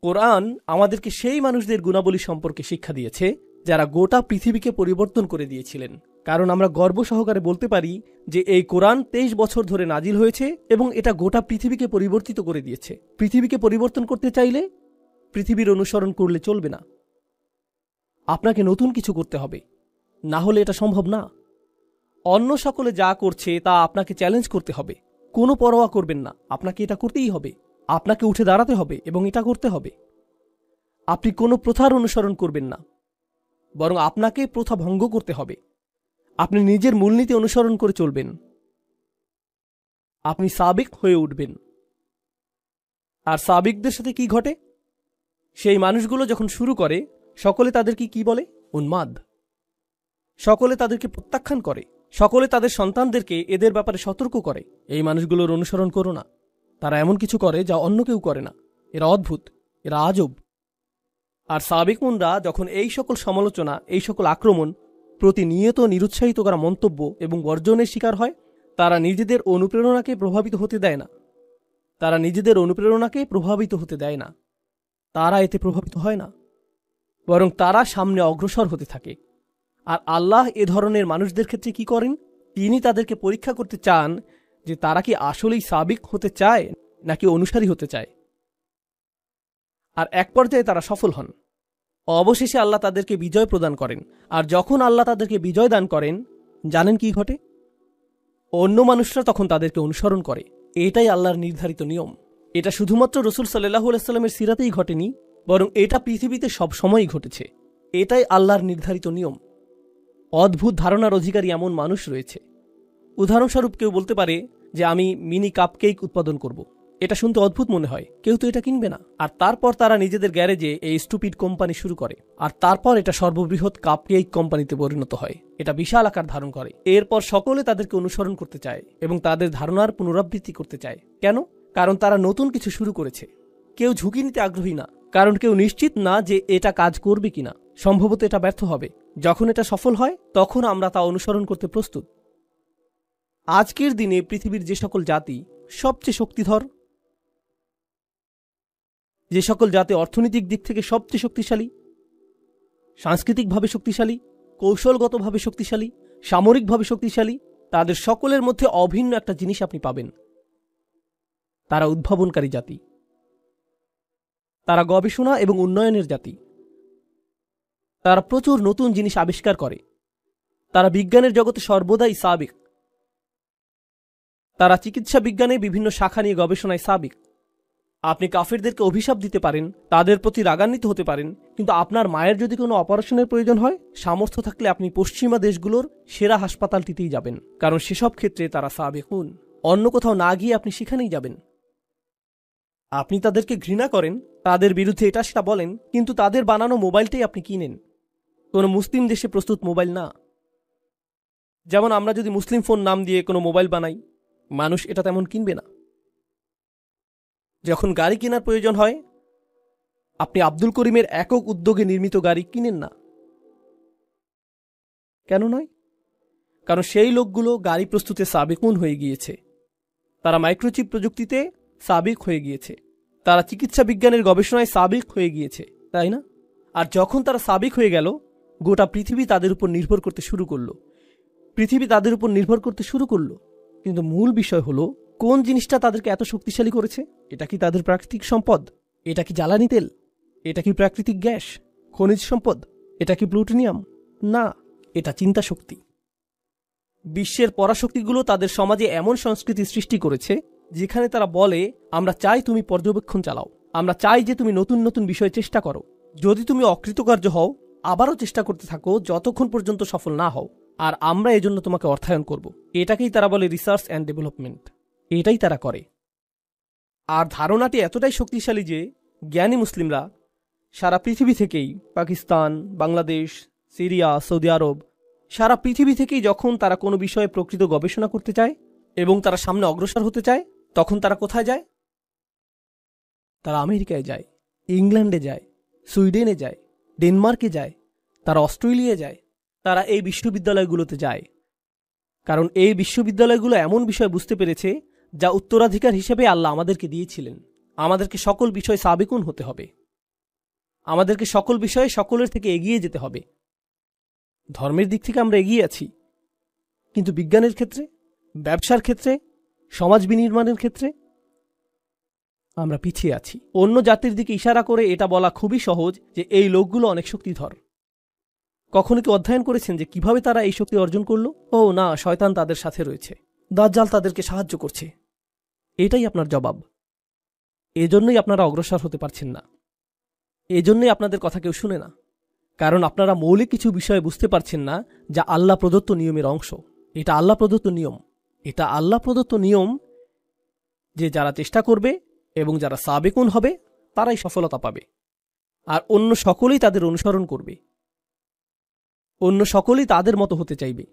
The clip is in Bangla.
কোরআন আমাদেরকে সেই মানুষদের গুণাবলী সম্পর্কে শিক্ষা দিয়েছে যারা গোটা পৃথিবীকে পরিবর্তন করে দিয়েছিলেন। কারণ আমরা গর্ব সহকারে বলতে পারি যে এই কোরআন 23 বছর ধরে নাজিল হয়েছে এবং এটা গোটা পৃথিবীকে পরিবর্তিত করে দিয়েছে। পৃথিবীকে পরিবর্তন করতে চাইলে পৃথিবীর অনুসরণ করলে চলবে না, আপনাকে নতুন কিছু করতে হবে, না হলে এটা সম্ভব না। অন্য সকলে যা করছে তা আপনাকে চ্যালেঞ্জ করতে হবে, কোনো পরোয়া করবেন না, আপনাকে এটা করতেই হবে, আপনাকে উঠে দাঁড়াতে হবে এবং এটা করতে হবে। আপনি কোনো প্রথার অনুসরণ করবেন না, বরং আপনাকে প্রথা ভঙ্গ করতে হবে। আপনি নিজের মূলনীতি অনুসরণ করে চলবেন, আপনি সাবিক হয়ে উঠবেন। আর সাবিকদের সাথে কি ঘটে? সেই মানুষগুলো যখন শুরু করে সকলে তাদেরকে কি বলে? উন্মাদ। সকলে তাদেরকে প্রত্যাখ্যান করে, সকলে তাদের সন্তানদেরকে এদের ব্যাপারে সতর্ক করে, এই মানুষগুলোর অনুসরণ করো না, তারা এমন কিছু করে যা অন্য কেউ করে না, এরা অদ্ভুত, এরা আজব। আর সাবিকুনরা যখন এই সকল সমালোচনা, এই সকল আক্রমণ, প্রতিনিয়ত নিরুৎসাহিত করা মন্তব্য এবং বর্জনের শিকার হয়, তারা নিজেদের অনুপ্রেরণাকে প্রভাবিত হতে দেয় না, তারা নিজেদের অনুপ্রেরণাকে প্রভাবিত হতে দেয় না, তারা এতে প্রভাবিত হয় না, বরং তারা সামনে অগ্রসর হতে থাকে। আর আল্লাহ এ ধরনের মানুষদের ক্ষেত্রে কি করেন? তিনি তাদেরকে পরীক্ষা করতে চান যে তারা কি আসলেই সাবিক হতে চায় নাকি অনুসারী হতে চায়। আর এক পর্যায়ে তারা সফল হন। অবশেষে আল্লাহ তাদেরকে বিজয় প্রদান করেন। আর যখন আল্লাহ তাদেরকে বিজয় দান করেন, জানেন কি ঘটে? অন্য মানুষরা তখন তাদেরকে অনুসরণ করে। এটাই আল্লাহর নির্ধারিত নিয়ম। এটা শুধুমাত্র রাসূল সাল্লাল্লাহু আলাইহি ওয়াসাল্লামের সিরাতেই ঘটেনি, বরং এটা পৃথিবীতে সব সময়ই ঘটেছে। এটাই আল্লাহর নির্ধারিত নিয়ম। অদ্ভুত ধারণার অধিকারী এমন মানুষ রয়েছে। উদাহরণস্বরূপ কেউ বলতে পারে যে আমি মিনি কাপকেক উৎপাদন করব। এটা শুনতে অদ্ভুত মনে হয়, কেউ তো এটা কিনবে না। আর তারপর তারা নিজেদের গ্যারেজে এই স্টুপিড কোম্পানি শুরু করে। আর তারপর এটা সর্ববৃহৎ কাপকেক কোম্পানিতে পরিণত হয়। এটা বিশাল আকার ধারণ করে। এরপর সকলে তাদেরকে অনুসরণ করতে চায় এবং তাদের ধারণার পুনরাবৃত্তি করতে চায়। কেন? কারণ তারা নতুন কিছু শুরু করেছে। কেউ ঝুঁকি নিতে আগ্রহী না, কারণ কেউ নিশ্চিত না যে এটা কাজ করবে কিনা। সম্ভবত এটা ব্যর্থ হবে। যখন এটা সফল হয় তখন আমরা তা অনুসরণ করতে প্রস্তুত। আজকের দিনে পৃথিবীর যে সকল জাতি সবচেয়ে শক্তিধর, যে সকল জাতি অর্থনৈতিক দিক থেকে সবচেয়ে শক্তিশালী, সাংস্কৃতিকভাবে শক্তিশালী, কৌশলগতভাবে শক্তিশালী, সামরিকভাবে শক্তিশালী, তাদের সকলের মধ্যে অভিন্ন একটা জিনিস আপনি পাবেন। তারা উদ্ভাবনকারী জাতি, তারা গবেষণা এবং উন্নয়নের জাতি, তারা প্রচুর নতুন জিনিস আবিষ্কার করে, তারা বিজ্ঞানের জগতে সর্বদাই সাবিক, তারা চিকিৎসা বিজ্ঞানে বিভিন্ন শাখা নিয়ে গবেষণায় সাবিক। আপনি কাফিরদেরকে অভিশাপ দিতে পারেন, তাদের প্রতি রাগান্বিত হতে পারেন, কিন্তু আপনার মায়ের যদি কোনো অপারেশনের প্রয়োজন হয়, সামর্থ্য থাকলে আপনি পশ্চিমা দেশগুলোর সেরা হাসপাতালটিতেই যাবেন, কারণ সেসব ক্ষেত্রে তারা সাবিকুন। অন্য কোথাও না গিয়ে আপনি সেখানেই যাবেন। আপনি তাদেরকে ঘৃণা করেন, তাদের বিরুদ্ধে এটা সেটা বলেন, কিন্তু তাদের বানানো মোবাইলটাই আপনি কিনেন। কোনো মুসলিম দেশে প্রস্তুত মোবাইল না। যেমন আমরা যদি মুসলিম ফোন নাম দিয়ে কোনো মোবাইল বানাই, মানুষ এটা তেমন কিনবে না। যখন গাড়ি কেনার প্রয়োজন হয়, আপনি আব্দুল করিমের একক উদ্যোগে নির্মিত গাড়ি কিনেন না। কেন নয়? কারণ সেই লোকগুলো গাড়ি প্রস্তুতে সাবেকুন হয়ে গিয়েছে, তারা মাইক্রোচিপ প্রযুক্তিতে সাবিক হয়ে গিয়েছে, তারা চিকিৎসা বিজ্ঞানের গবেষণায় সাবিক হয়ে গিয়েছে, তাই না? আর যখন তারা সাবিক হয়ে গেল, গোটা পৃথিবী তাদের উপর নির্ভর করতে শুরু করলো। পৃথিবী তাদের উপর নির্ভর করতে শুরু করলো। কিন্তু মূল বিষয় হলো, কোন জিনিসটা তাদেরকে এত শক্তিশালী করেছে? এটা কি তাদের প্রাকৃতিক সম্পদ? এটা কি জ্বালানি তেল? এটা কি প্রাকৃতিক গ্যাস, খনিজ সম্পদ? এটা কি প্লুটোনিয়াম? না, এটা চিন্তা শক্তি। বিশ্বের পরাশক্তিগুলো তাদের সমাজে এমন সংস্কৃতি সৃষ্টি করেছে যেখানে তারা বলে, আমরা চাই তুমি পর্যবেক্ষণ চালাও, আমরা চাই যে তুমি নতুন নতুন বিষয় চেষ্টা করো। যদি তুমি অকৃতকার্য হও, আবারও চেষ্টা করতে থাকো যতক্ষণ পর্যন্ত সফল না হও, আর আমরা এজন্য তোমাকে অর্থায়ন করব। এটাকেই তারা বলে রিসার্চ অ্যান্ড ডেভেলপমেন্ট। এটাই তারা করে। আর ধারণাটি এতটাই শক্তিশালী যে জ্ঞানী মুসলিমরা সারা পৃথিবী থেকেই, পাকিস্তান, বাংলাদেশ, সিরিয়া, সৌদি আরব, সারা পৃথিবী থেকেই যখন তারা কোনো বিষয়ে প্রকৃত গবেষণা করতে চায় এবং তারা সামনে অগ্রসর হতে চায়, তখন তারা কোথায় যায়? তারা আমেরিকায় যায়, ইংল্যান্ডে যায়, সুইডেনে যায়, ডেনমার্কে যায়, তারা অস্ট্রেলিয়ায় যায়, তারা এই বিশ্ববিদ্যালয়গুলোতে যায়। কারণ এই বিশ্ববিদ্যালয়গুলো এমন বিষয় বুঝতে পেরেছে যা উত্তরাধিকার হিসেবে আল্লাহ আমাদেরকে দিয়েছিলেন। আমাদেরকে সকল বিষয় সাবেকুন হতে হবে। আমাদেরকে সকল বিষয়ে সকলের থেকে এগিয়ে যেতে হবে। ধর্মের দিক থেকে আমরা এগিয়ে আছি, কিন্তু বিজ্ঞানের ক্ষেত্রে, ব্যবসার ক্ষেত্রে, সমাজ বিনির্মাণের ক্ষেত্রে আমরা পিছিয়ে আছি। অন্য জাতির দিকে ইশারা করে এটা বলা খুবই সহজ যে এই লোকগুলো অনেক শক্তিধর। কখনো কি অধ্যয়ন করেছেন যে কিভাবে তারা এই শক্তি অর্জন করল? ও না, শয়তান তাদের সাথে রয়েছে, দাজ্জাল তাদেরকে সাহায্য করছে। এটাই আপনার জবাব। এজন্যই আপনারা অগ্রসর হতে পারছেন না, এজন্যই আপনাদের কথা কেউ শুনে না, কারণ আপনারা মৌলিক কিছু বিষয় বুঝতে পারছেন না যা আল্লাহ প্রদত্ত নিয়মের অংশ। এটা আল্লাহ প্রদত্ত নিয়ম, এটা আল্লাহ প্রদত্ত নিয়ম যে যারা চেষ্টা করবে এবং যারা সাবেকুন হবে তারাই সফলতা পাবে, আর অন্য সকলেই তাদের অনুসরণ করবে, অন্য সকলেই তাদের মতো হতে চাইবে।